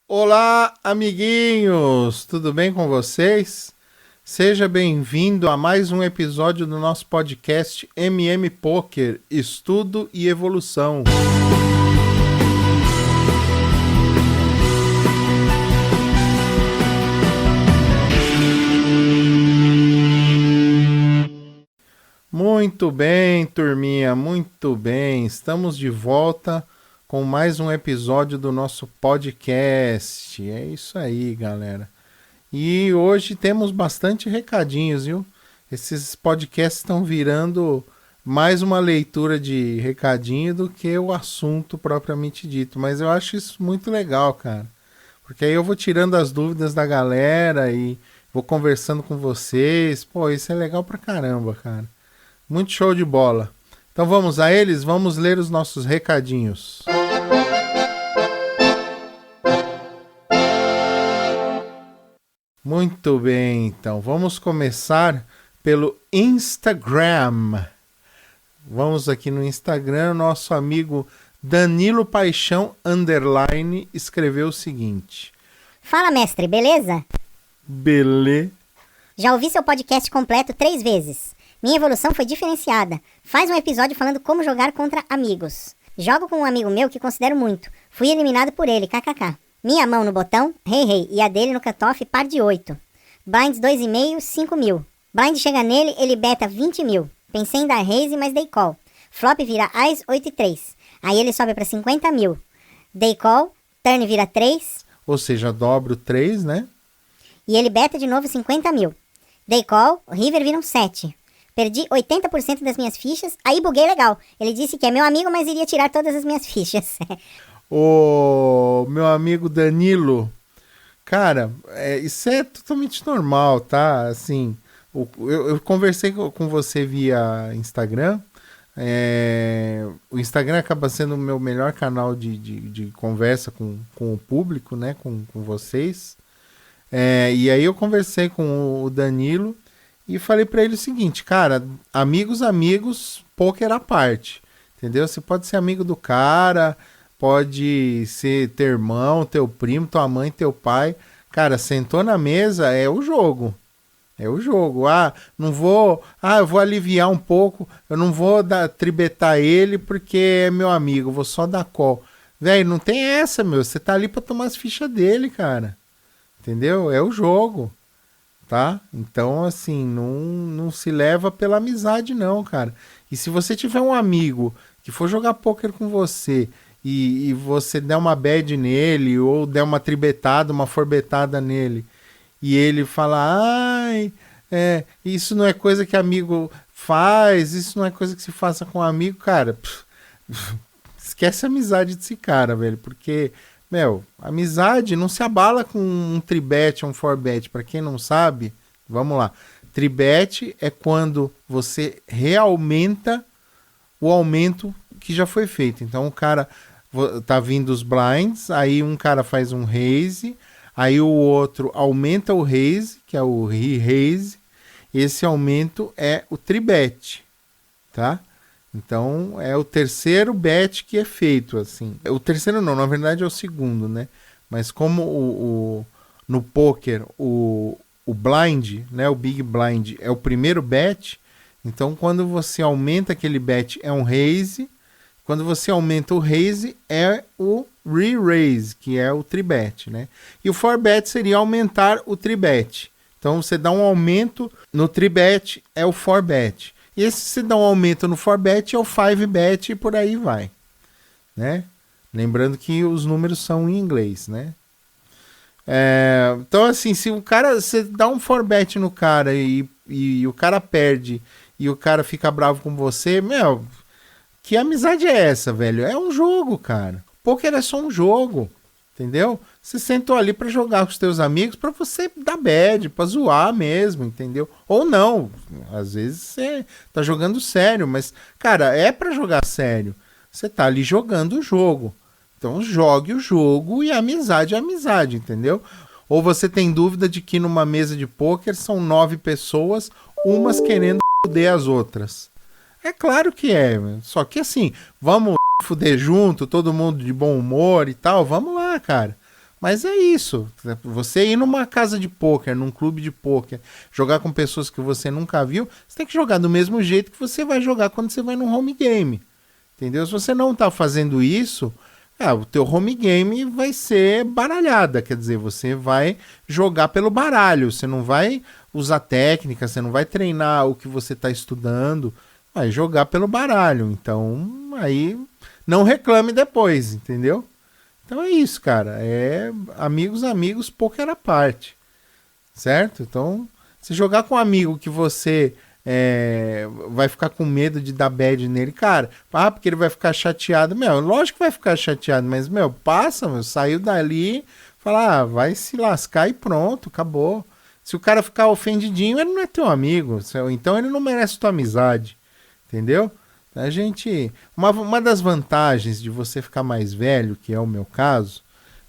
Olá, amiguinhos! Tudo bem com vocês? Seja bem-vindo a mais um episódio do nosso podcast MM Poker, Estudo e Evolução. Muito bem, turminha, muito bem. Estamos de volta com mais um episódio do nosso podcast. É isso aí, galera. E hoje temos bastante recadinhos, viu? Esses podcasts estão virando mais uma leitura de recadinho do que o assunto propriamente dito. Mas eu acho isso muito legal, cara. Porque aí eu vou tirando as dúvidas da galera e vou conversando com vocês. Pô, isso é legal pra caramba, cara. Muito show de bola. Então vamos a eles? Vamos ler os nossos recadinhos. Muito bem, então vamos começar pelo Instagram. Vamos aqui no Instagram, nosso amigo Danilo Paixão _ escreveu o seguinte: Fala, mestre, beleza? Belê. Já ouvi seu podcast completo 3 vezes. Minha evolução foi diferenciada. Faz um episódio falando como jogar contra amigos. Jogo com um amigo meu que considero muito. Fui eliminado por ele, kkk. Minha mão no botão, rei, e a dele no cutoff, par de 8. Blinds 2,5, 5 mil. Blind chega nele, ele beta 20 mil. Pensei em dar raise, mas dei call. Flop vira Ás 8 e 3. Aí ele sobe pra 50 mil. Dei call, turn vira 3. Ou seja, dobro 3, né? E ele beta de novo 50 mil. Dei call, river vira um 7. Perdi 80% das minhas fichas, aí buguei legal. Ele disse que é meu amigo, mas iria tirar todas as minhas fichas. Ô, meu amigo Danilo, cara, isso é totalmente normal, tá? Assim, eu conversei com você via Instagram. O Instagram acaba sendo o meu melhor canal de conversa com o público, né? Com vocês. E aí eu conversei com o Danilo e falei pra ele o seguinte, cara, amigos, poker à parte, entendeu? Você pode ser amigo do cara, pode ser teu irmão, teu primo, tua mãe, teu pai. Cara, sentou na mesa, é o jogo. É o jogo. Eu vou aliviar um pouco, eu não vou tribetar ele porque é meu amigo, vou só dar call. Velho, não tem essa, meu. Você tá ali pra tomar as fichas dele, cara. Entendeu? É o jogo. Tá? Então, assim, não se leva pela amizade, não, cara. E se você tiver um amigo que for jogar poker com você e você der uma bad nele, ou der uma tribetada, uma forbetada nele, e ele fala, isso não é coisa que amigo faz, isso não é coisa que se faça com amigo, cara, esquece a amizade desse cara, velho, porque... amizade não se abala com um tribet, um forbet. Para quem não sabe, vamos lá. Tribet é quando você realmente o aumento que já foi feito. Então o cara tá vindo os blinds, aí um cara faz um raise, aí o outro aumenta o raise, que é o re-raise. Esse aumento é o tribet, tá? Então, é o terceiro bet que é feito, assim. O terceiro não, na verdade é o segundo, né? Mas como no poker o blind, né, o big blind é o primeiro bet, então quando você aumenta aquele bet é um raise, quando você aumenta o raise é o re-raise, que é o tribet, né? E o forbet seria aumentar o tribet. Então, você dá um aumento no tribet, é o forbet. E esse se dá um aumento no forbet é o 5bet e por aí vai, né? Lembrando que os números são em inglês, né? Então, assim, se o cara, você dá um forbet no cara e o cara perde e o cara fica bravo com você, que amizade é essa, velho? É um jogo, cara. Poker é só um jogo, entendeu? Você sentou ali pra jogar com os teus amigos, pra você dar bad, pra zoar mesmo, entendeu? Ou não, às vezes você tá jogando sério, mas, cara, é pra jogar sério. Você tá ali jogando o jogo. Então jogue o jogo e amizade é amizade, entendeu? Ou você tem dúvida de que numa mesa de pôquer são 9 pessoas, umas querendo foder as outras. É claro que é, só que assim, vamos fuder junto, todo mundo de bom humor e tal, vamos lá, cara. Mas é isso. Você ir numa casa de pôquer, num clube de pôquer, jogar com pessoas que você nunca viu, você tem que jogar do mesmo jeito que você vai jogar quando você vai num home game. Entendeu? Se você não tá fazendo isso, o teu home game vai ser baralhada. Quer dizer, você vai jogar pelo baralho. Você não vai usar técnica, você não vai treinar o que você tá estudando. Vai jogar pelo baralho. Então, aí não reclame depois, entendeu? Então é isso, cara. É amigos, pôquer à parte. Certo? Então, se jogar com um amigo que você vai ficar com medo de dar bad nele, cara, porque ele vai ficar chateado. Meu, lógico que vai ficar chateado, mas, passa, saiu dali, fala, vai se lascar e pronto, acabou. Se o cara ficar ofendidinho, ele não é teu amigo. Então ele não merece tua amizade. Entendeu? A gente. Uma das vantagens de você ficar mais velho, que é o meu caso,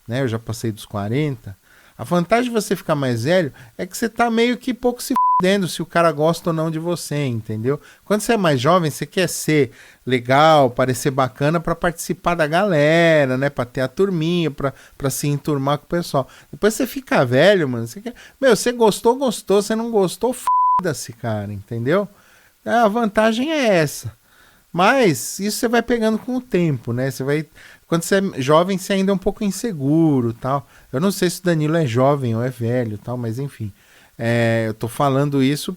né? Eu já passei dos 40. A vantagem de você ficar mais velho é que você tá meio que pouco se fudendo se o cara gosta ou não de você, entendeu? Quando você é mais jovem, você quer ser legal, parecer bacana pra participar da galera, né? Pra ter a turminha, pra se enturmar com o pessoal. Depois você fica velho, mano. Você quer... você gostou, você não gostou, foda-se, cara, entendeu? A vantagem é essa. Mas isso você vai pegando com o tempo, né? Você vai. Quando você é jovem, você ainda é um pouco inseguro, tal. Eu não sei se o Danilo é jovem ou é velho, tal, mas enfim. Eu tô falando isso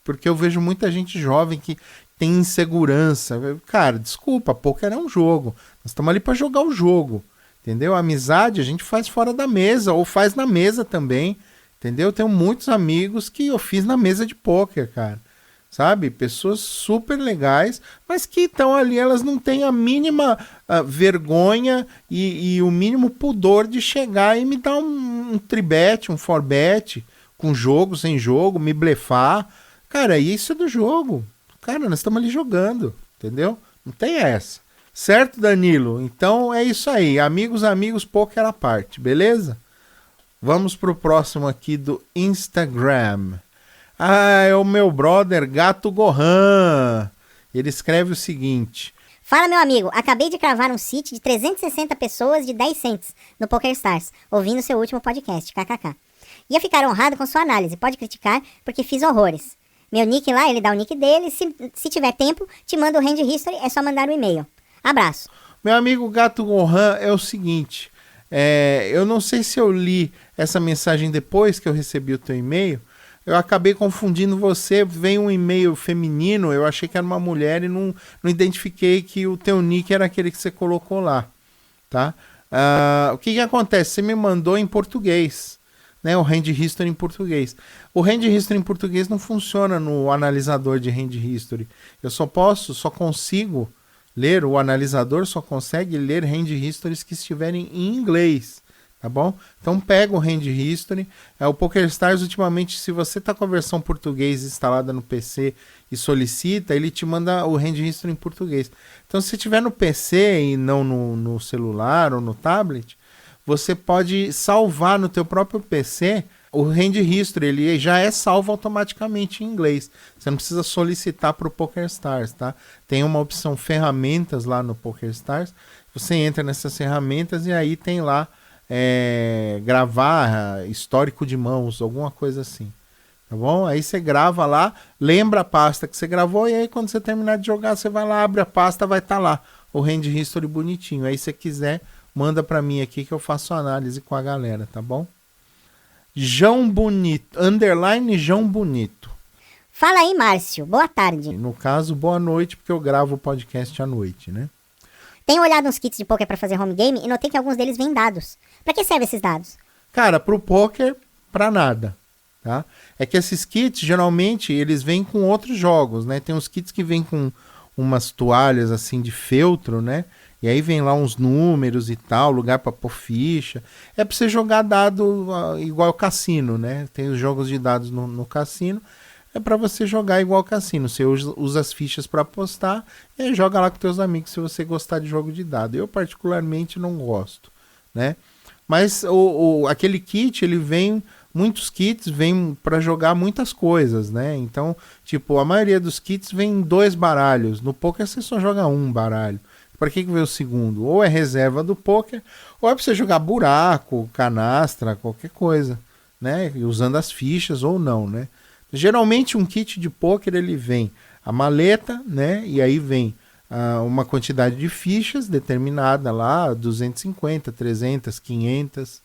porque eu vejo muita gente jovem que tem insegurança. Cara, desculpa, pôquer é um jogo. Nós estamos ali para jogar o jogo, entendeu? A amizade a gente faz fora da mesa ou faz na mesa também, entendeu? Eu tenho muitos amigos que eu fiz na mesa de pôquer, cara. Sabe? Pessoas super legais, mas que estão ali, elas não têm a mínima vergonha e o mínimo pudor de chegar e me dar um tribet, um forbet, com jogo, sem jogo, me blefar. Cara, isso é do jogo. Cara, nós estamos ali jogando, entendeu? Não tem essa. Certo, Danilo? Então é isso aí. Amigos, pôquer à parte, beleza? Vamos pro próximo aqui do Instagram. É o meu brother Gato Gohan. Ele escreve o seguinte: Fala, meu amigo, acabei de cravar um site de 360 pessoas de 10 cents no PokerStars, ouvindo seu último podcast, kkk. Ia ficar honrado com sua análise, pode criticar, porque fiz horrores. Meu nick lá, ele dá o nick dele, se tiver tempo, te manda o Hand History, é só mandar o e-mail. Abraço. Meu amigo Gato Gohan, é o seguinte, eu não sei se eu li essa mensagem depois que eu recebi o teu e-mail. Eu acabei confundindo você, veio um e-mail feminino, eu achei que era uma mulher e não identifiquei que o teu nick era aquele que você colocou lá, tá? O que acontece? Você me mandou em português, né? O Hand History em português. O Hand History em português não funciona no analisador de Hand History. Eu só consigo ler, o analisador só consegue ler Hand Histories que estiverem em inglês. Tá bom? Então pega o Hand History. O PokerStars, ultimamente, se você tá com a versão português instalada no PC e solicita, ele te manda o Hand History em português. Então, se tiver no PC e não no celular ou no tablet, você pode salvar no teu próprio PC o Hand History. Ele já é salvo automaticamente em inglês. Você não precisa solicitar para o PokerStars, tá? Tem uma opção ferramentas lá no PokerStars. Você entra nessas ferramentas e aí tem lá gravar histórico de mãos, alguma coisa assim, tá bom? Aí você grava lá, lembra a pasta que você gravou e aí quando você terminar de jogar você vai lá, abre a pasta, vai estar lá o Hand History bonitinho. Aí se você quiser, manda pra mim aqui que eu faço análise com a galera, tá bom? João Bonito, _ João Bonito. Fala aí, Márcio, boa tarde. No caso, boa noite, porque eu gravo o podcast à noite, né? Tenho olhado uns kits de poker para fazer home game e notei que alguns deles vêm dados. Para que servem esses dados? Cara, pro poker, pra nada, tá? É que esses kits, geralmente, eles vêm com outros jogos, né? Tem uns kits que vêm com umas toalhas, assim, de feltro, né? E aí vem lá uns números e tal, lugar pra pôr ficha. É pra você jogar dado igual ao cassino, né? Tem os jogos de dados no cassino. É para você jogar igual cassino. Você usa as fichas para apostar e aí joga lá com teus amigos se você gostar de jogo de dado. Eu particularmente não gosto, né? Mas aquele kit, ele vem... Muitos kits vêm para jogar muitas coisas, né? Então, tipo, a maioria dos kits vem 2 baralhos. No poker você só joga 1 baralho. Para que veio o segundo? Ou é reserva do poker, ou é para você jogar buraco, canastra, qualquer coisa, né? Usando as fichas ou não, né? Geralmente um kit de poker ele vem a maleta, né? E aí vem uma quantidade de fichas determinada lá, 250, 300, 500,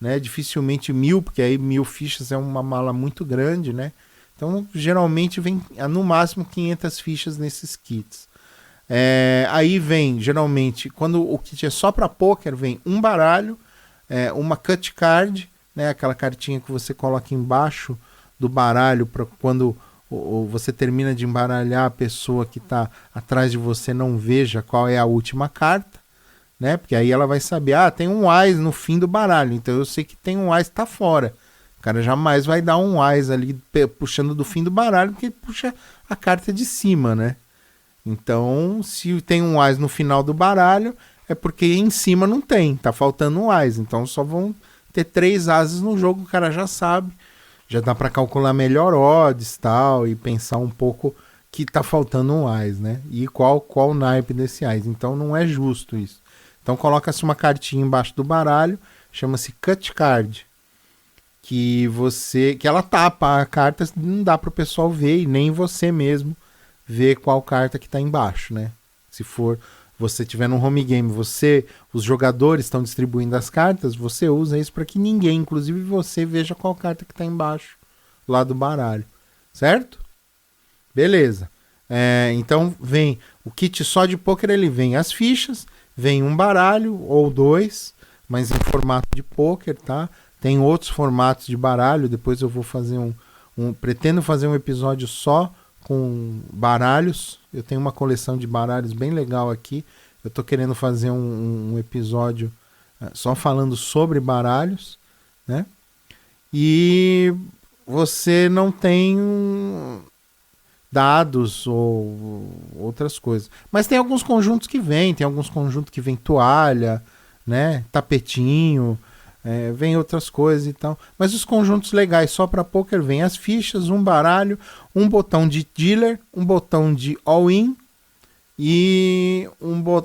né? Dificilmente 1000, porque aí 1000 fichas é uma mala muito grande, né? Então geralmente vem no máximo 500 fichas nesses kits. Aí vem, geralmente, quando o kit é só para poker, vem um baralho, uma cut card, né, aquela cartinha que você coloca embaixo do baralho para quando você termina de embaralhar, a pessoa que está atrás de você não veja qual é a última carta, né? Porque aí ela vai saber, tem um ás no fim do baralho, então eu sei que tem um ás que tá fora. O cara jamais vai dar um ás ali puxando do fim do baralho, porque ele puxa a carta de cima, né? Então, se tem um ás no final do baralho, é porque em cima não tem, tá faltando um ás. Então só vão ter 3 ases no jogo, o cara já sabe. Já dá para calcular melhor odds tal, e pensar um pouco que tá faltando um ás, né? E qual o naipe desse ás. Então não é justo isso. Então coloca-se uma cartinha embaixo do baralho, chama-se cut card. Que ela tapa a carta, não dá para o pessoal ver, e nem você mesmo ver qual carta que está embaixo, né? Se você tiver no home game, os jogadores estão distribuindo as cartas, você usa isso para que ninguém, inclusive você, veja qual carta que está embaixo lá do baralho, certo? Beleza. Então vem o kit só de poker, ele vem as fichas, vem um baralho ou 2, mas em formato de poker, tá? Tem outros formatos de baralho, depois eu vou fazer pretendo fazer um episódio só com baralhos. Eu tenho uma coleção de baralhos bem legal aqui. Eu tô querendo fazer um episódio só falando sobre baralhos, né? E você não tem dados ou outras coisas. Mas tem alguns conjuntos que vêm, toalha, né? Tapetinho, vem outras coisas e tal. Mas os conjuntos legais só para poker vem as fichas, um baralho, um botão de dealer, um botão de all-in e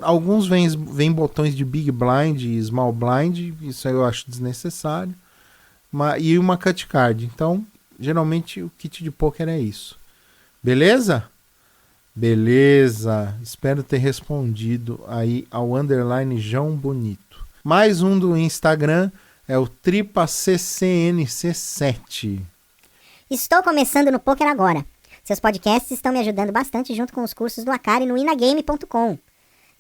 alguns vêm botões de big blind e small blind. Isso aí eu acho desnecessário. E uma cut card. Então, geralmente o kit de poker é isso. Beleza? Beleza. Espero ter respondido aí ao underline João Bonito. Mais um do Instagram. É o TripaCCNC7. Estou começando no poker agora. Seus podcasts estão me ajudando bastante junto com os cursos do Akari no inagame.com.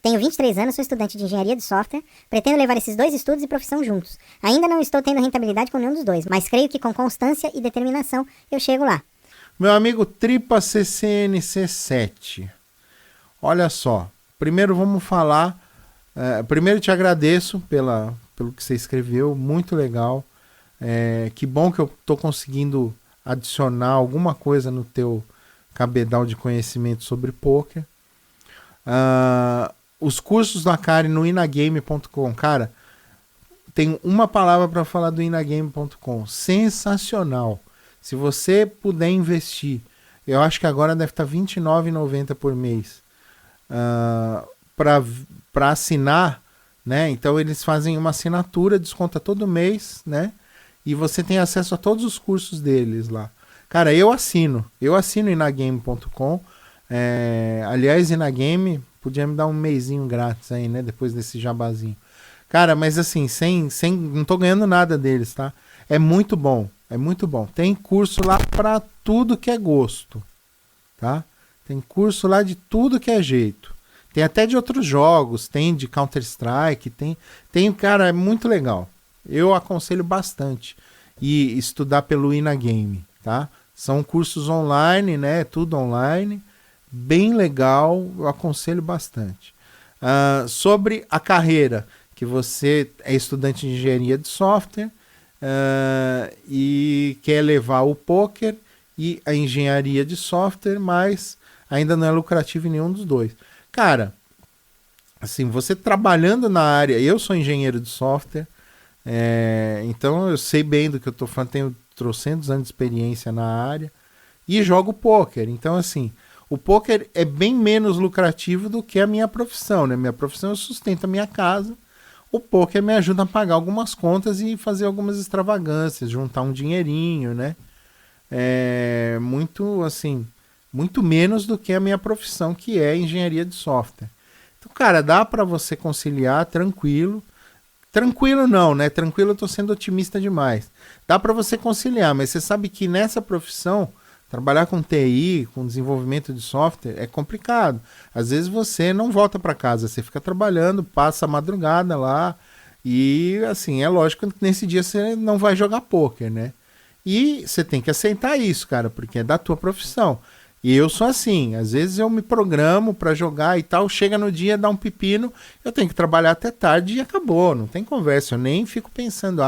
Tenho 23 anos, sou estudante de engenharia de software, pretendo levar esses 2 estudos e profissão juntos. Ainda não estou tendo rentabilidade com nenhum dos 2, mas creio que com constância e determinação eu chego lá. Meu amigo TripaCCNC7. Olha só, primeiro vamos falar... primeiro te agradeço pelo que você escreveu, muito legal. Que bom que eu estou conseguindo adicionar alguma coisa no teu cabedal de conhecimento sobre poker. Os cursos do Akari no inagame.com, cara, tem uma palavra para falar do inagame.com, sensacional. Se você puder investir, eu acho que agora deve estar R$ 29,90 por mês, para assinar, né? Então eles fazem uma assinatura, desconta todo mês, né? E você tem acesso a todos os cursos deles lá. Cara, eu assino inagame.com. Aliás, Inagame podia me dar um mêsinho grátis aí, né? Depois desse jabazinho. Cara, mas assim, não tô ganhando nada deles, tá? É muito bom. Tem curso lá pra tudo que é gosto, tá? Tem curso lá de tudo que é jeito. Tem até de outros jogos, tem de Counter-Strike, cara, é muito legal. Eu aconselho bastante e estudar pelo Inagame, tá? São cursos online, né? Tudo online, bem legal, eu aconselho bastante. Sobre a carreira, que você é estudante de engenharia de software e quer levar o poker e a engenharia de software, mas ainda não é lucrativo em nenhum dos dois. Cara, assim, você trabalhando na área, eu sou engenheiro de software, então eu sei bem do que eu tô falando, tenho 300 anos de experiência na área e jogo pôquer. Então, assim, O poker é bem menos lucrativo do que a minha profissão, né? Minha profissão eu sustento a minha casa. O poker me ajuda a pagar algumas contas e fazer algumas extravagâncias, juntar um dinheirinho, né? É muito, assim, muito menos do que a minha profissão, que é engenharia de software. Então, cara, dá para você conciliar tranquilo. Tranquilo não, né? Tranquilo eu tô sendo otimista demais. Dá para você conciliar, mas você sabe que nessa profissão, trabalhar com TI, com desenvolvimento de software, é complicado. Às vezes você não volta para casa, você fica trabalhando, passa a madrugada lá, e assim, é lógico que nesse dia você não vai jogar poker, né? E você tem que aceitar isso, cara, porque é da tua profissão. E eu sou assim, às vezes eu me programo para jogar e tal, chega no dia, dá um pepino, eu tenho que trabalhar até tarde e acabou, não tem conversa, eu nem fico pensando,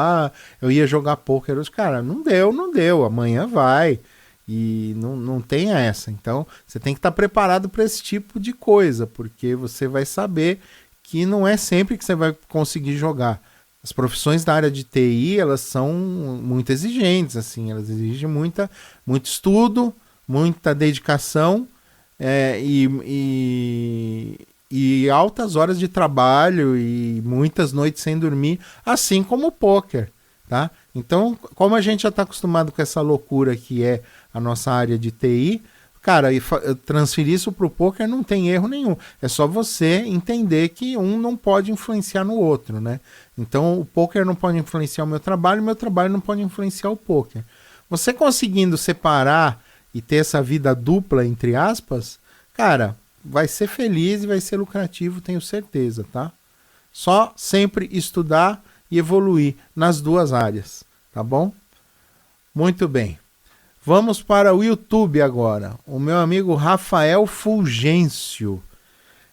eu ia jogar poker, os cara, não deu, amanhã vai, e não tem essa. Então, você tem que estar preparado para esse tipo de coisa, porque você vai saber que não é sempre que você vai conseguir jogar. As profissões da área de TI, elas são muito exigentes, assim, elas exigem muito estudo, muita dedicação e altas horas de trabalho e muitas noites sem dormir, assim como o poker, tá? Então, como a gente já está acostumado com essa loucura que é a nossa área de TI, cara, transferir isso para o poker não tem erro nenhum. É só você entender que um não pode influenciar no outro, né? Então, o poker não pode influenciar o meu trabalho não pode influenciar o poker. Você conseguindo separar e ter essa vida dupla, entre aspas, cara, vai ser feliz e vai ser lucrativo, tenho certeza, tá? Só sempre estudar e evoluir nas duas áreas, tá bom? Muito bem. Vamos para o YouTube agora. O meu amigo Rafael Fulgêncio.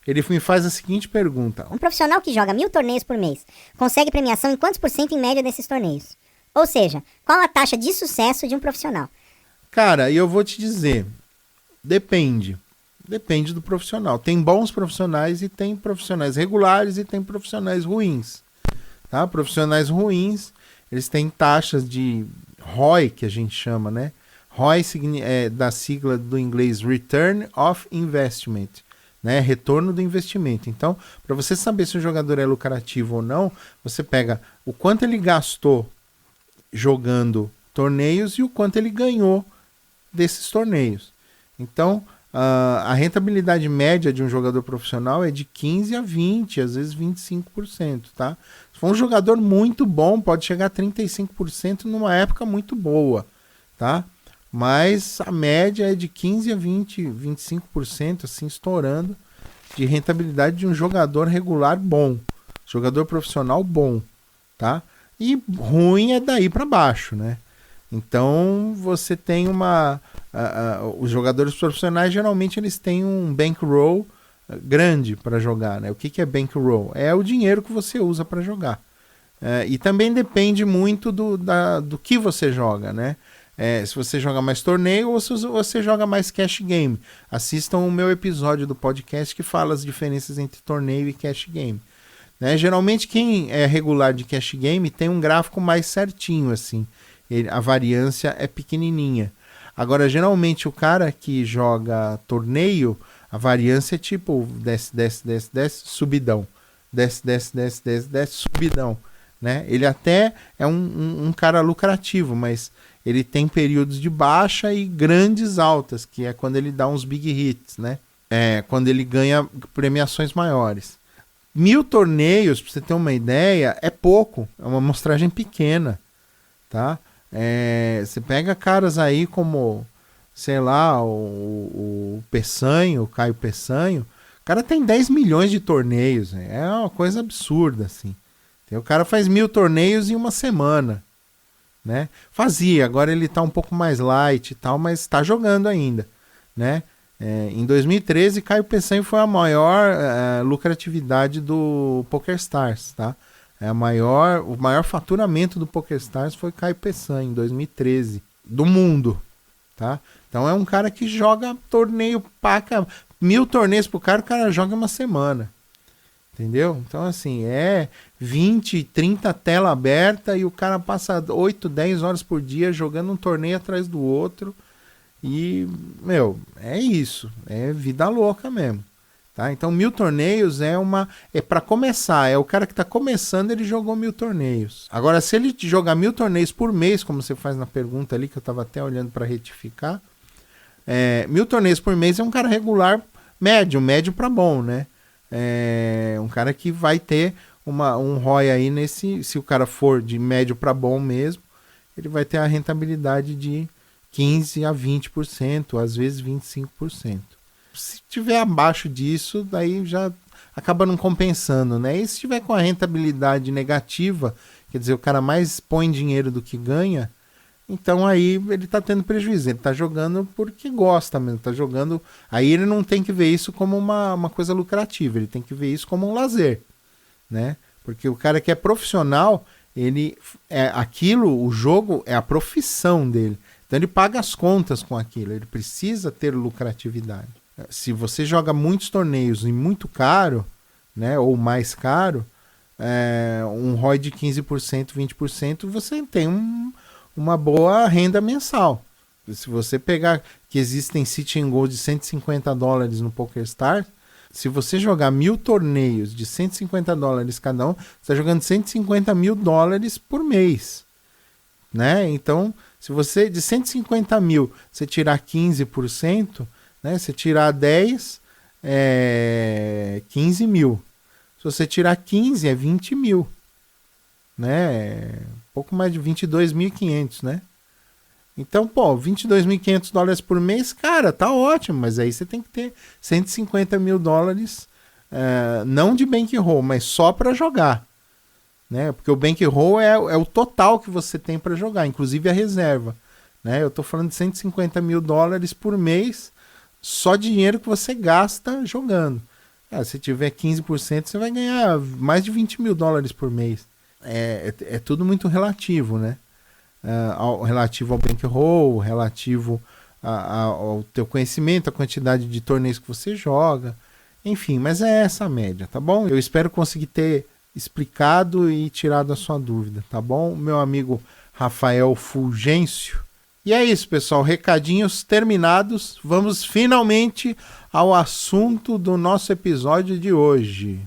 Ele me faz a seguinte pergunta. Um profissional que joga 1000 torneios por mês consegue premiação em quantos por cento em média desses torneios? Ou seja, qual a taxa de sucesso de um profissional? Cara, eu vou te dizer, depende. Depende do profissional. Tem bons profissionais e tem profissionais regulares e tem profissionais ruins. Tá? Profissionais ruins, eles têm taxas de ROI, que a gente chama, né? ROI é da sigla do inglês Return of Investment, né? Retorno do investimento. Então, para você saber se o jogador é lucrativo ou não, você pega o quanto ele gastou jogando torneios e o quanto ele ganhou desses torneios. Então, a rentabilidade média de um jogador profissional é de 15% a 20%, às vezes 25%, tá? Se for um jogador muito bom, pode chegar a 35% numa época muito boa, tá? Mas a média é de 15% a 20%, 25%, assim, estourando, de rentabilidade de um jogador regular bom, jogador profissional bom, tá? E ruim é daí para baixo, né? Então, você tem os jogadores profissionais, geralmente, eles têm um bankroll grande para jogar, né? O que é bankroll? É o dinheiro que você usa para jogar. E também depende muito do que você joga, né? Se você joga mais torneio ou se você joga mais cash game. Assistam o meu episódio do podcast que fala as diferenças entre torneio e cash game. Né? Geralmente, quem é regular de cash game tem um gráfico mais certinho, assim. A variância é pequenininha. Agora, geralmente, o cara que joga torneio, a variância é tipo desce, desce, desce, desce, subidão. Desce, desce, desce, desce, desce, subidão. Né? Ele até é um cara lucrativo, mas ele tem períodos de baixa e grandes altas, que é quando ele dá uns big hits, né? Quando ele ganha premiações maiores. 1000 torneios, para você ter uma ideia, é pouco. É uma amostragem pequena, tá? Você pega caras aí como, sei lá, o Peçanho, o Caio Peçanho, o cara tem 10 milhões de torneios, né? É uma coisa absurda, assim. O cara faz 1000 torneios em uma semana, né? Fazia, agora ele tá um pouco mais light e tal, mas tá jogando ainda, né? Em 2013, Caio Peçanho foi a maior lucratividade do PokerStars, tá? O maior faturamento do PokerStars foi Caio Peçanho, em 2013, do mundo, tá? Então é um cara que joga torneio, paca 1000 torneios pro cara, o cara joga uma semana, entendeu? Então assim, 20, 30 tela aberta e o cara passa 8, 10 horas por dia jogando um torneio atrás do outro. E, meu, é isso. É vida louca mesmo. Tá? Então 1000 torneios é para começar, é o cara que está começando, ele jogou 1000 torneios. Agora, se ele jogar 1000 torneios por mês, como você faz na pergunta ali, que eu estava até olhando para retificar, 1000 torneios por mês é um cara regular, médio para bom, né? É um cara que vai ter um ROI aí se o cara for de médio para bom mesmo, ele vai ter a rentabilidade de 15 a 20%, às vezes 25%. Se tiver abaixo disso, daí já acaba não compensando, né? E se tiver com a rentabilidade negativa, quer dizer, o cara mais põe dinheiro do que ganha, então aí ele tá tendo prejuízo. Ele tá jogando porque gosta mesmo, tá jogando. Aí ele não tem que ver isso como uma coisa lucrativa, ele tem que ver isso como um lazer, né? Porque o cara que é profissional, ele o jogo é a profissão dele. Então ele paga as contas com aquilo, ele precisa ter lucratividade. Se você joga muitos torneios e muito caro, né, ou mais caro, um ROI de 15%, 20%, você tem uma boa renda mensal. Se você pegar que existem sit and go de $150 no PokerStars, se você jogar 1000 torneios de $150 cada um, você está jogando $150 mil por mês. Né? Então, se você de 150 mil você tirar 15%, né? Se tirar 10, 15 mil. Se você tirar 15, é 20 mil. Né? Pouco mais de 22.500, né? Então, pô, $22.500 por mês, cara, tá ótimo. Mas aí você tem que ter $150 mil, não de bankroll, mas só para jogar. Né? Porque o bankroll é o total que você tem para jogar, inclusive a reserva. Né? Eu tô falando de $150 mil por mês, só dinheiro que você gasta jogando. Se tiver 15%, você vai ganhar mais de $20 mil por mês. É tudo muito relativo, né? Relativo ao bankroll, relativo ao teu conhecimento, a quantidade de torneios que você joga. Enfim, mas é essa a média, tá bom? Eu espero conseguir ter explicado e tirado a sua dúvida, tá bom? Meu amigo Rafael Fulgêncio. E é isso, pessoal. Recadinhos terminados. Vamos finalmente ao assunto do nosso episódio de hoje.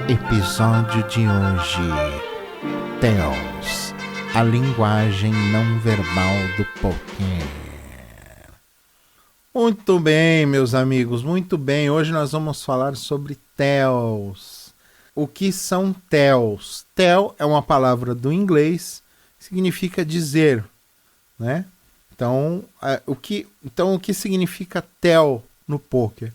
Episódio de hoje: TELS, a linguagem não verbal do poker. Muito bem, meus amigos, muito bem. Hoje nós vamos falar sobre TELs. O que são TELs? TEL é uma palavra do inglês, significa dizer. Né? Então, o que significa TEL no poker?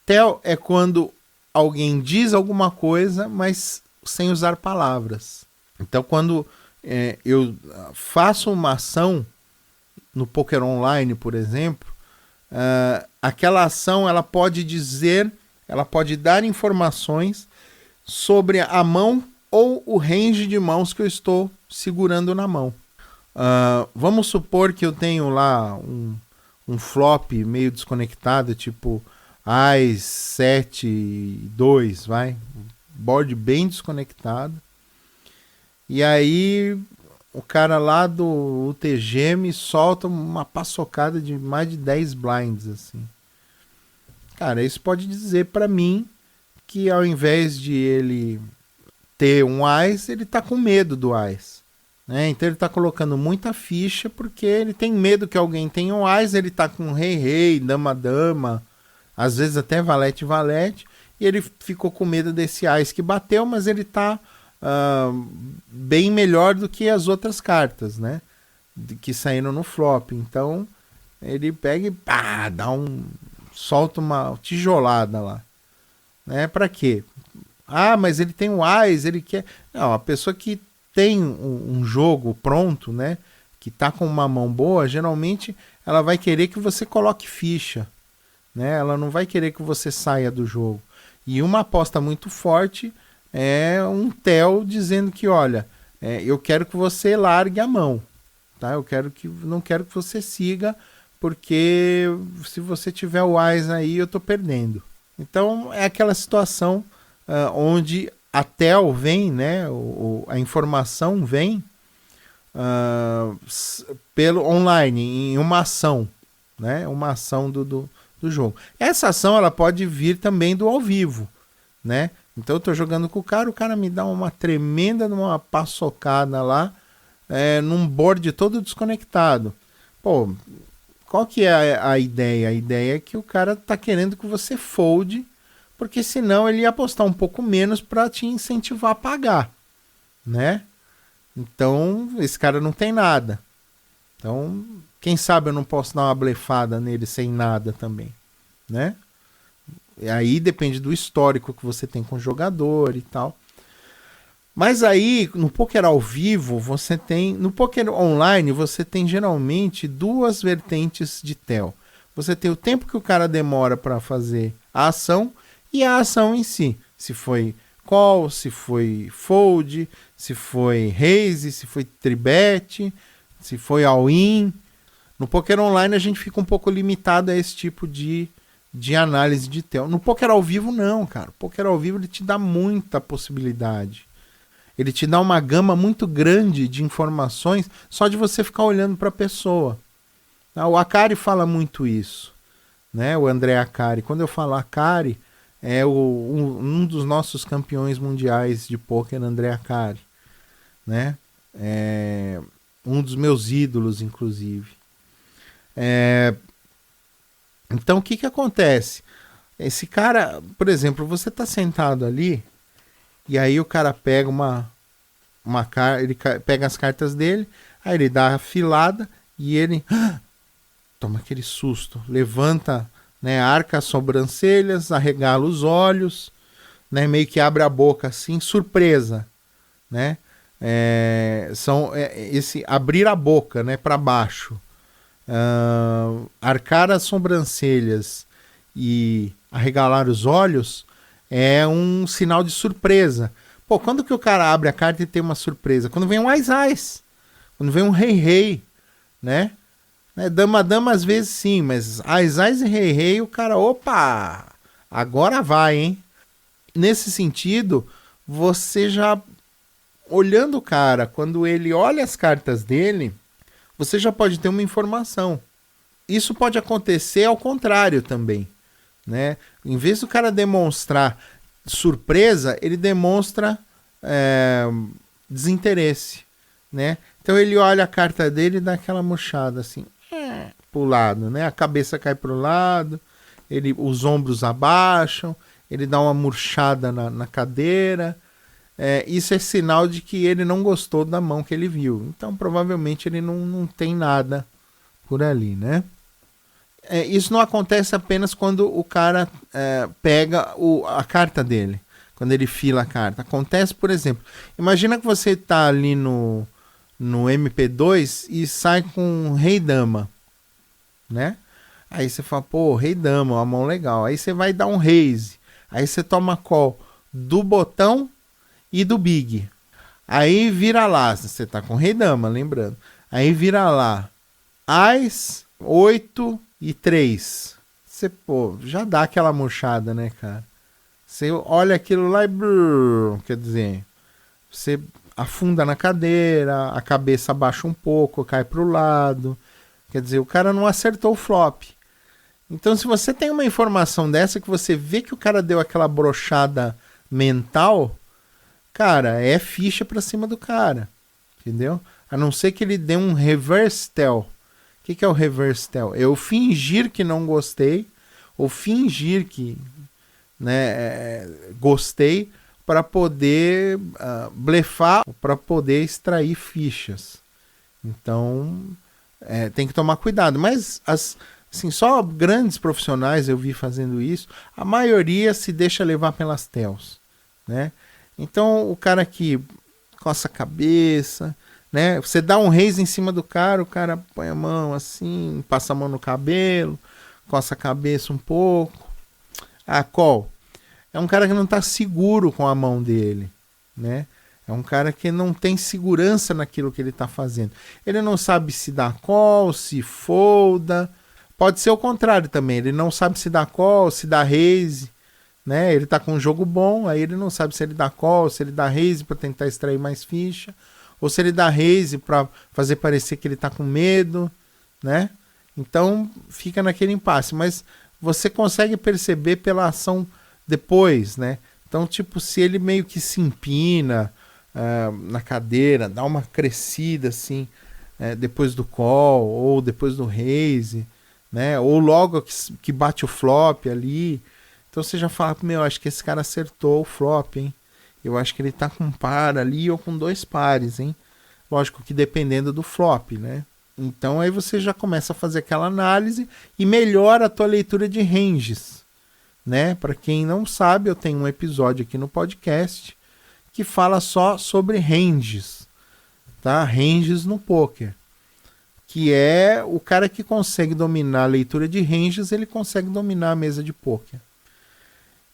TEL é quando alguém diz alguma coisa, mas sem usar palavras. Então, quando eu faço uma ação no poker online, por exemplo, aquela ação ela pode dar informações sobre a mão ou o range de mãos que eu estou segurando na mão. Vamos supor que eu tenho lá um flop meio desconectado, tipo Ás 7, 2, vai, board bem desconectado. E aí o cara lá do UTG me solta uma paçocada de mais de 10 blinds, assim. Cara, isso pode dizer para mim que ao invés de ele ter um Ás, ele tá com medo do Ás. Né? Então ele está colocando muita ficha porque ele tem medo que alguém tenha um Ás, ele está com rei, dama, às vezes até valete, e ele ficou com medo desse Ás que bateu, mas ele está bem melhor do que as outras cartas, né? Que saíram no flop. Então ele pega e solta uma tijolada lá. Né? Para quê? Mas ele tem um Ás, ele quer... Não, a pessoa que tem um jogo pronto, né, que tá com uma mão boa, geralmente ela vai querer que você coloque ficha, né? Ela não vai querer que você saia do jogo. E uma aposta muito forte é um TEL dizendo que, olha, eu quero que você largue a mão, tá? Não quero que você siga, porque se você tiver o Ás aí, eu tô perdendo. Então é aquela situação onde a TEL vem, né, a informação vem pelo online, em uma ação. né? Uma ação do jogo. Essa ação ela pode vir também do ao vivo, né? Então eu tô jogando com o cara me dá uma tremenda uma paçocada lá, num board todo desconectado. Pô, qual que é a ideia? A ideia é que o cara tá querendo que você fold, porque senão ele ia apostar um pouco menos para te incentivar a pagar, né? Então esse cara não tem nada. Então, quem sabe eu não posso dar uma blefada nele sem nada também, né? E aí depende do histórico que você tem com o jogador e tal. Mas aí, no poker ao vivo, você tem... No poker online, você tem geralmente duas vertentes de tel. Você tem o tempo que o cara demora para fazer a ação e a ação em si. Se foi call, se foi fold, se foi raise, se foi tribet, se foi all-in. No poker online a gente fica um pouco limitado a esse tipo de análise de tel. No poker ao vivo não, cara. O poker ao vivo ele te dá muita possibilidade. Ele te dá uma gama muito grande de informações só de você ficar olhando para a pessoa. O Akari fala muito isso, né? O André Akari. Quando eu falo Akari, é um dos nossos campeões mundiais de poker, André Akari, né? É um dos meus ídolos, inclusive. Então, o que acontece? Esse cara, por exemplo, você tá sentado ali, e aí o cara pega ele pega as cartas dele, aí ele dá a filada, e ele toma aquele susto, levanta, né, arca as sobrancelhas, arregala os olhos, né, meio que abre a boca assim, surpresa, né? Esse abrir a boca, né, para baixo, arcar as sobrancelhas e arregalar os olhos é um sinal de surpresa. Pô, quando que o cara abre a carta e tem uma surpresa? Quando vem um ás-ás, quando vem um rei-rei, né? Dama-dama às vezes sim, mas ás-ás e rei-rei o cara, opa, agora vai, hein? Nesse sentido, você já olhando o cara, quando ele olha as cartas dele, você já pode ter uma informação. Isso pode acontecer ao contrário também, né? Em vez do cara demonstrar surpresa, ele demonstra desinteresse, né? Então ele olha a carta dele e dá aquela murchada assim, pro lado, né? A cabeça cai pro lado, os ombros abaixam, ele dá uma murchada na cadeira. Isso é sinal de que ele não gostou da mão que ele viu. Então provavelmente ele não tem nada por ali, né? Isso não acontece apenas quando o cara pega a carta dele, quando ele fila a carta. Acontece, por exemplo, imagina que você está ali no MP2 e sai com rei-dama, né? Aí você fala, pô, rei-dama, uma mão legal. Aí você vai dar um raise, aí você toma call do botão e do big. Aí vira lá, você tá com rei-dama, lembrando. Aí vira lá, ás, 8 e 3. Você, pô, já dá aquela murchada, né, cara? Você olha aquilo lá e... quer dizer, você afunda na cadeira, a cabeça abaixa um pouco, cai pro lado. Quer dizer, o cara não acertou o flop. Então, se você tem uma informação dessa, que você vê que o cara deu aquela brochada mental, cara, é ficha pra cima do cara. Entendeu? A não ser que ele dê um reverse tell. O que é o reverse tell? Eu fingir que não gostei, ou fingir que, né, gostei, para poder blefar, para poder extrair fichas. Então, tem que tomar cuidado. Mas, assim, só grandes profissionais eu vi fazendo isso. A maioria se deixa levar pelas tells, né? Então, o cara que coça a cabeça... né? Você dá um raise em cima do cara, o cara põe a mão assim, passa a mão no cabelo, coça a cabeça um pouco. Call. É um cara que não está seguro com a mão dele, né? É um cara que não tem segurança naquilo que ele está fazendo. Ele não sabe se dá call, se folda. Pode ser o contrário também. Ele não sabe se dá call, se dá raise, né? Ele está com um jogo bom, aí ele não sabe se ele dá call, se ele dá raise para tentar extrair mais ficha. Ou se ele dá raise para fazer parecer que ele tá com medo, né? Então fica naquele impasse, mas você consegue perceber pela ação depois, né? Então, tipo, se ele meio que se empina na cadeira, dá uma crescida assim, depois do call ou depois do raise, né? Ou logo que bate o flop ali. Então você já fala, meu, acho que esse cara acertou o flop, hein? Eu acho que ele tá com um par ali ou com 2 pares, hein? Lógico que dependendo do flop, né? Então aí você já começa a fazer aquela análise e melhora a tua leitura de ranges, né? Para quem não sabe, eu tenho um episódio aqui no podcast que fala só sobre ranges, tá? Ranges no poker, que é o cara que consegue dominar a leitura de ranges, ele consegue dominar a mesa de poker.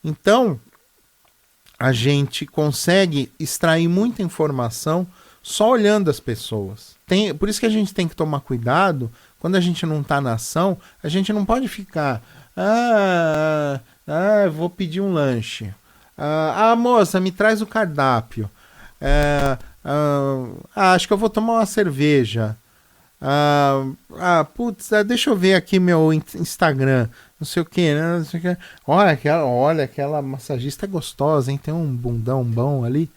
Então, a gente consegue extrair muita informação só olhando as pessoas. Por isso que a gente tem que tomar cuidado, quando a gente não está na ação, a gente não pode ficar, vou pedir um lanche. Moça, me traz o cardápio. Acho que eu vou tomar uma cerveja. Deixa eu ver aqui meu Instagram. Não sei o que, né? Não sei o que. Olha, aquela massagista é gostosa, hein? Tem um bundão bom ali.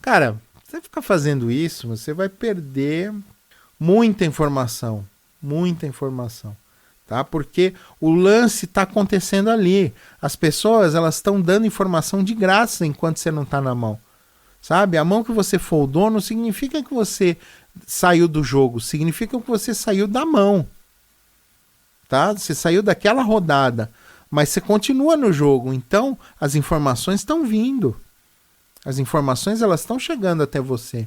Cara, você ficar fazendo isso, você vai perder muita informação. Muita informação. Tá? Porque o lance está acontecendo ali. As pessoas, elas estão dando informação de graça enquanto você não está na mão. Sabe? A mão que você foldou não significa que você saiu do jogo. Significa que você saiu da mão. Tá? Você saiu daquela rodada. Mas você continua no jogo. Então, as informações estão vindo. As informações, elas estão chegando até você.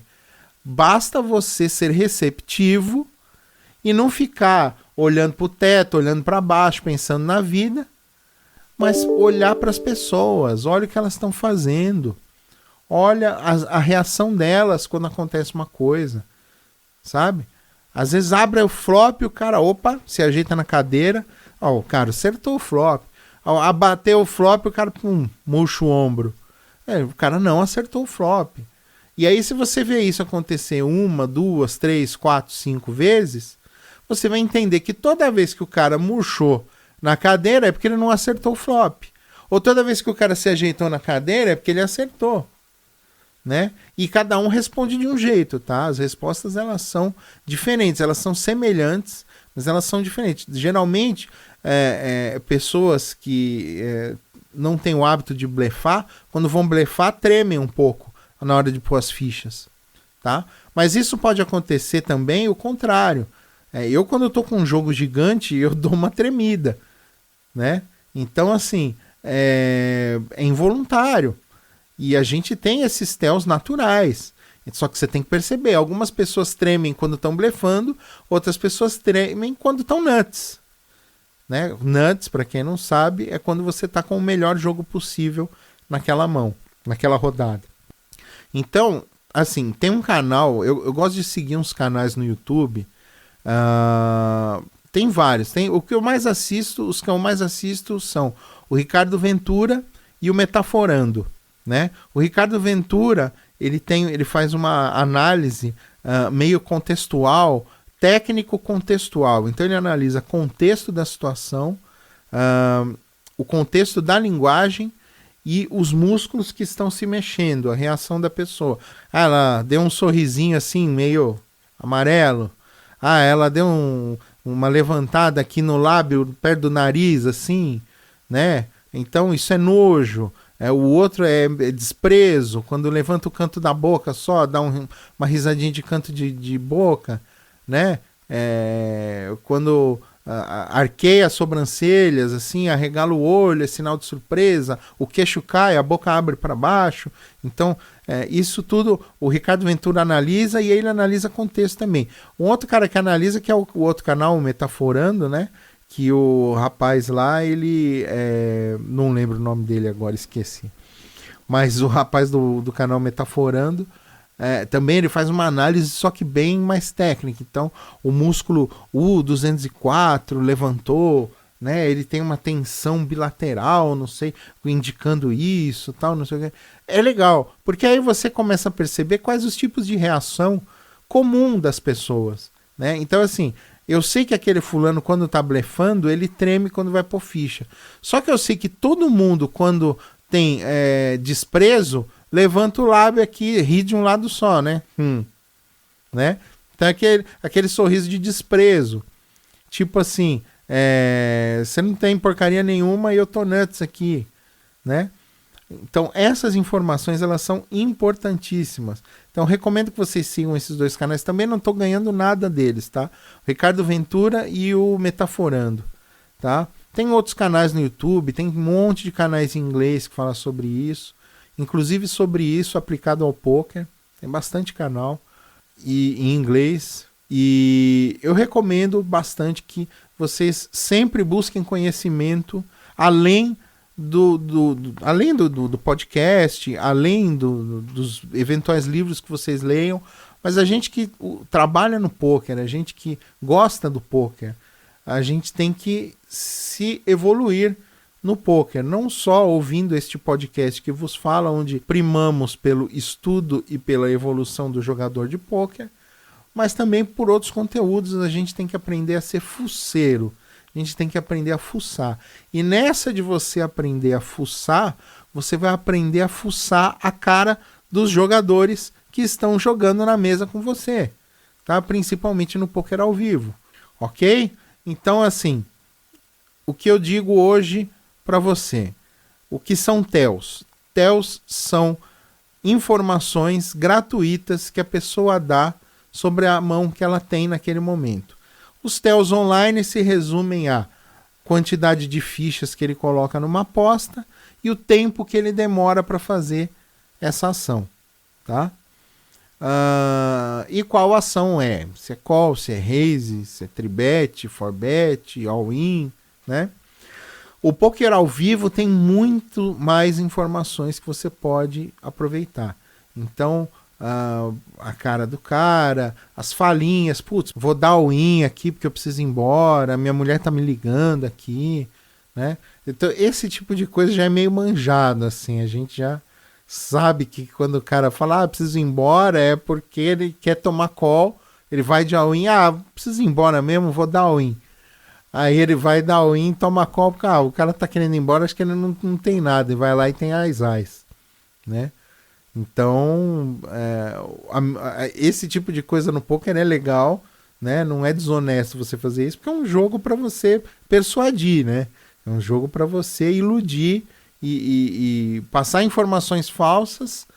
Basta você ser receptivo e não ficar olhando para o teto, olhando para baixo, pensando na vida, mas olhar para as pessoas, olha o que elas estão fazendo, olha a reação delas quando acontece uma coisa, sabe? Às vezes abre o flop e o cara, se ajeita na cadeira, o cara acertou o flop. Abateu o flop, o cara, murcha o ombro. O cara não acertou o flop. E aí, se você vê isso acontecer 1, 2, 3, 4, 5 vezes, você vai entender que toda vez que o cara murchou na cadeira é porque ele não acertou o flop. Ou toda vez que o cara se ajeitou na cadeira é porque ele acertou. Né? E cada um responde de um jeito, tá? As respostas, elas são diferentes, elas são semelhantes, mas elas são diferentes. Geralmente, pessoas que não têm o hábito de blefar, quando vão blefar, tremem um pouco na hora de pôr as fichas, tá? Mas isso pode acontecer também o contrário. Eu, quando eu tô com um jogo gigante, eu dou uma tremida, né? Então, assim, é involuntário. E a gente tem esses tells naturais. Só que você tem que perceber, algumas pessoas tremem quando estão blefando, outras pessoas tremem quando estão nuts. Né? Nuts, para quem não sabe, é quando você está com o melhor jogo possível naquela mão, naquela rodada. Então, assim, tem um canal, eu gosto de seguir uns canais no YouTube, tem vários. Os que eu mais assisto são o Ricardo Ventura e o Metaforando. Né? O Ricardo Ventura, ele faz uma análise meio contextual, técnico-contextual. Então ele analisa o contexto da situação, o contexto da linguagem e os músculos que estão se mexendo, a reação da pessoa. Ela deu um sorrisinho assim, meio amarelo. Ela deu uma levantada aqui no lábio, perto do nariz, assim, né? Então isso é nojo. O outro é desprezo, quando levanta o canto da boca só, dá uma risadinha de canto de boca, né? Quando arqueia as sobrancelhas, assim, arregala o olho, é sinal de surpresa, o queixo cai, a boca abre para baixo. Então, isso tudo o Ricardo Ventura analisa e ele analisa contexto também. Um outro cara que analisa, que é o outro canal, o Metaforando, né? Que o rapaz lá, ele... não lembro o nome dele agora, esqueci. Mas o rapaz do canal Metaforando, também ele faz uma análise, só que bem mais técnica. Então, o músculo U204 levantou, né? Ele tem uma tensão bilateral, não sei, indicando isso, tal, não sei o que. É legal, porque aí você começa a perceber quais os tipos de reação comum das pessoas, né? Então, assim... Eu sei que aquele fulano, quando tá blefando, ele treme quando vai pôr ficha. Só que eu sei que todo mundo, quando tem desprezo, levanta o lábio aqui, ri de um lado só, né? Né? Então aquele sorriso de desprezo. Tipo assim, você não tem porcaria nenhuma e eu tô nuts aqui, né? Então essas informações, elas são importantíssimas. Então recomendo que vocês sigam esses dois canais. Também não estou ganhando nada deles, tá? O Ricardo Ventura e o Metaforando, tá? Tem outros canais no YouTube, tem um monte de canais em inglês que falam sobre isso. Inclusive sobre isso aplicado ao poker. Tem bastante canal em inglês. E eu recomendo bastante que vocês sempre busquem conhecimento além do podcast, além dos eventuais livros que vocês leiam, mas a gente que trabalha no poker, a gente que gosta do poker, a gente tem que se evoluir no poker, não só ouvindo este podcast que vos fala, onde primamos pelo estudo e pela evolução do jogador de poker, mas também por outros conteúdos. A gente tem que aprender a ser fuceiro. A gente tem que aprender a fuçar. E nessa de você aprender a fuçar, você vai aprender a fuçar a cara dos jogadores que estão jogando na mesa com você, tá? Principalmente no poker ao vivo, ok? Então, assim, o que eu digo hoje para você, o que são TELs? TELs são informações gratuitas que a pessoa dá sobre a mão que ela tem naquele momento. Os TELs online se resumem a quantidade de fichas que ele coloca numa aposta e o tempo que ele demora para fazer essa ação, tá? E qual ação é? Se é call, se é raise, se é tribet, forbet, all-in, né? O poker ao vivo tem muito mais informações que você pode aproveitar. Então, a cara do cara, as falinhas, putz, vou dar all-in aqui porque eu preciso ir embora, minha mulher tá me ligando aqui, né? Então esse tipo de coisa já é meio manjado, assim, a gente já sabe que quando o cara fala, preciso ir embora, é porque ele quer tomar call, ele vai de all-in, preciso ir embora mesmo, vou dar all-in. Aí ele vai dar all-in, toma call, porque o cara tá querendo ir embora, acho que ele não tem nada, ele vai lá e tem as, né? Então, esse tipo de coisa no poker é legal, né? Não é desonesto você fazer isso, porque é um jogo para você persuadir, né? É um jogo para você iludir e passar informações falsas,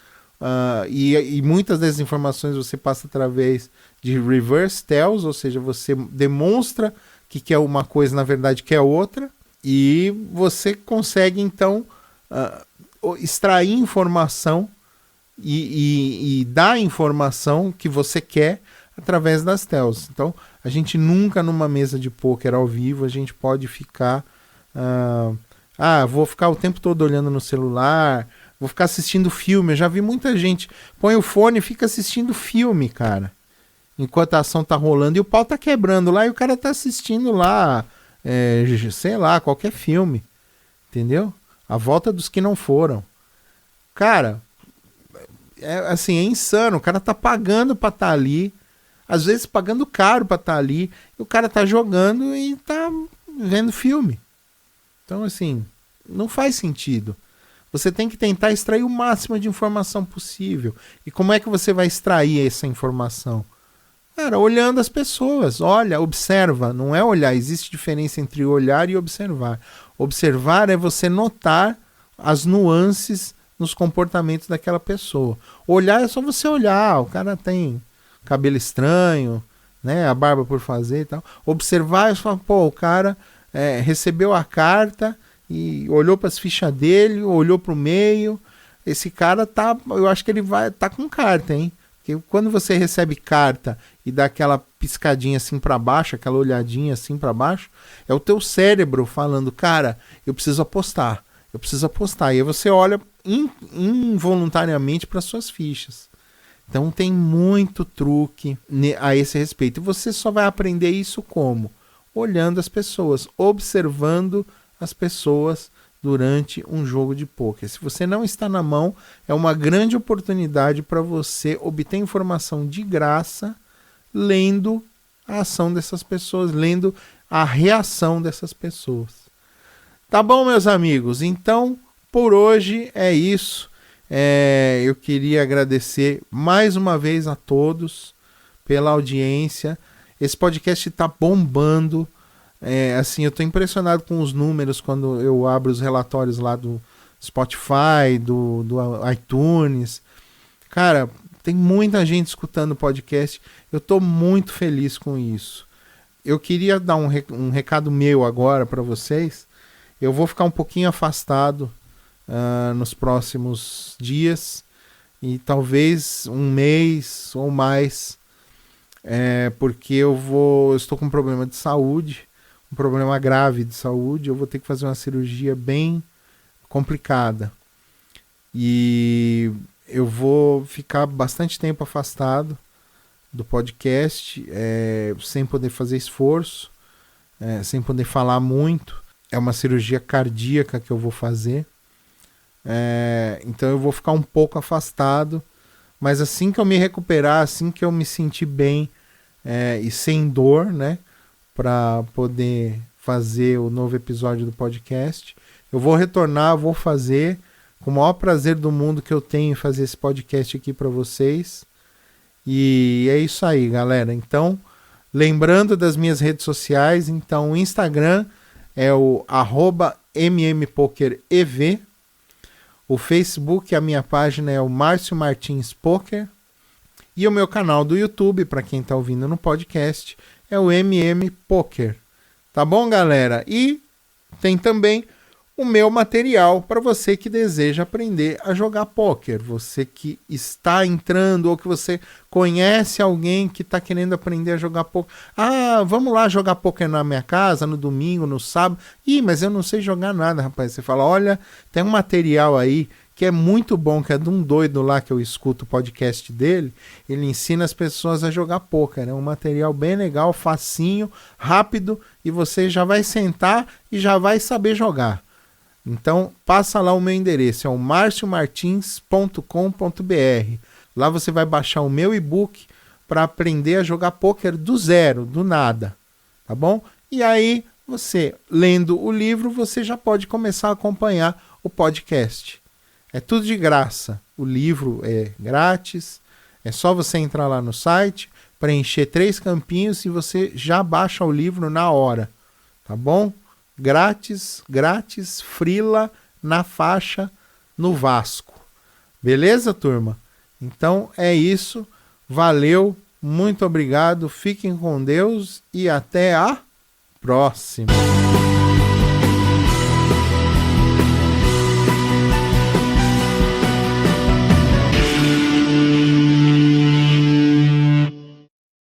e muitas dessas informações você passa através de reverse tells, ou seja, você demonstra que quer uma coisa, na verdade quer outra, e você consegue então extrair informação e dar a informação que você quer através das tells. Então, a gente nunca numa mesa de poker ao vivo, a gente pode ficar vou ficar o tempo todo olhando no celular, vou ficar assistindo filme. Eu já vi muita gente põe o fone e fica assistindo filme, cara, enquanto a ação tá rolando e o pau tá quebrando lá e o cara tá assistindo lá, sei lá, qualquer filme, entendeu? A Volta dos Que Não Foram. Cara, é insano, o cara tá pagando pra estar ali, às vezes pagando caro pra estar ali, e o cara tá jogando e tá vendo filme. Então, assim, não faz sentido. Você tem que tentar extrair o máximo de informação possível. E como é que você vai extrair essa informação? Cara, olhando as pessoas, olha, observa, não é olhar, existe diferença entre olhar e observar. Observar é você notar as nuances nos comportamentos daquela pessoa. Olhar é só você olhar, o cara tem cabelo estranho, né, a barba por fazer e tal. Observar é só, o cara recebeu a carta e olhou para as fichas dele, olhou para o meio, esse cara eu acho que ele tá com carta, hein? Porque quando você recebe carta e dá aquela piscadinha assim para baixo, aquela olhadinha assim para baixo, é o teu cérebro falando, cara, eu preciso apostar. E aí você olha involuntariamente para suas fichas. Então tem muito truque a esse respeito. E você só vai aprender isso como? Olhando as pessoas, observando as pessoas durante um jogo de pôquer. Se você não está na mão, é uma grande oportunidade para você obter informação de graça lendo a ação dessas pessoas, lendo a reação dessas pessoas. Tá bom, meus amigos? Então, por hoje é isso. Eu queria agradecer mais uma vez a todos pela audiência. Esse podcast está bombando. Assim, eu estou impressionado com os números quando eu abro os relatórios lá do Spotify, do iTunes. Cara, tem muita gente escutando o podcast. Eu estou muito feliz com isso. Eu queria dar um recado meu agora para vocês. Eu vou ficar um pouquinho afastado nos próximos dias. E talvez um mês ou mais. Porque eu estou com um problema de saúde. Um problema grave de saúde. Eu vou ter que fazer uma cirurgia bem complicada. E eu vou ficar bastante tempo afastado do podcast, sem poder fazer esforço, sem poder falar muito. É uma cirurgia cardíaca que eu vou fazer. Então eu vou ficar um pouco afastado, mas assim que eu me recuperar, assim que eu me sentir bem e sem dor, né, para poder fazer o novo episódio do podcast, eu vou retornar, vou fazer com o maior prazer do mundo que eu tenho em fazer esse podcast aqui para vocês. E é isso aí, galera. Então, lembrando das minhas redes sociais, então o Instagram é o @mmpokerev, o Facebook, a minha página é o Márcio Martins Poker, e o meu canal do YouTube, para quem está ouvindo no podcast, é o MM Poker. Tá bom, galera? E tem também o meu material para você que deseja aprender a jogar pôquer. Você que está entrando ou que você conhece alguém que está querendo aprender a jogar pôquer. Ah, vamos lá jogar pôquer na minha casa, no domingo, no sábado. Ih, mas eu não sei jogar nada, rapaz. Você fala, olha, tem um material aí que é muito bom, que é de um doido lá que eu escuto o podcast dele. Ele ensina as pessoas a jogar pôquer. É um material bem legal, facinho, rápido, e você já vai sentar e já vai saber jogar. Então, passa lá o meu endereço, é o marciomartins.com.br. Lá você vai baixar o meu e-book para aprender a jogar pôquer do zero, do nada, tá bom? E aí, você, lendo o livro, você já pode começar a acompanhar o podcast. É tudo de graça. O livro é grátis, é só você entrar lá no site, preencher 3 campinhos e você já baixa o livro na hora, tá bom? Grátis, frila, na faixa, no Vasco. Beleza, turma? Então é isso. Valeu, muito obrigado, fiquem com Deus e até a próxima.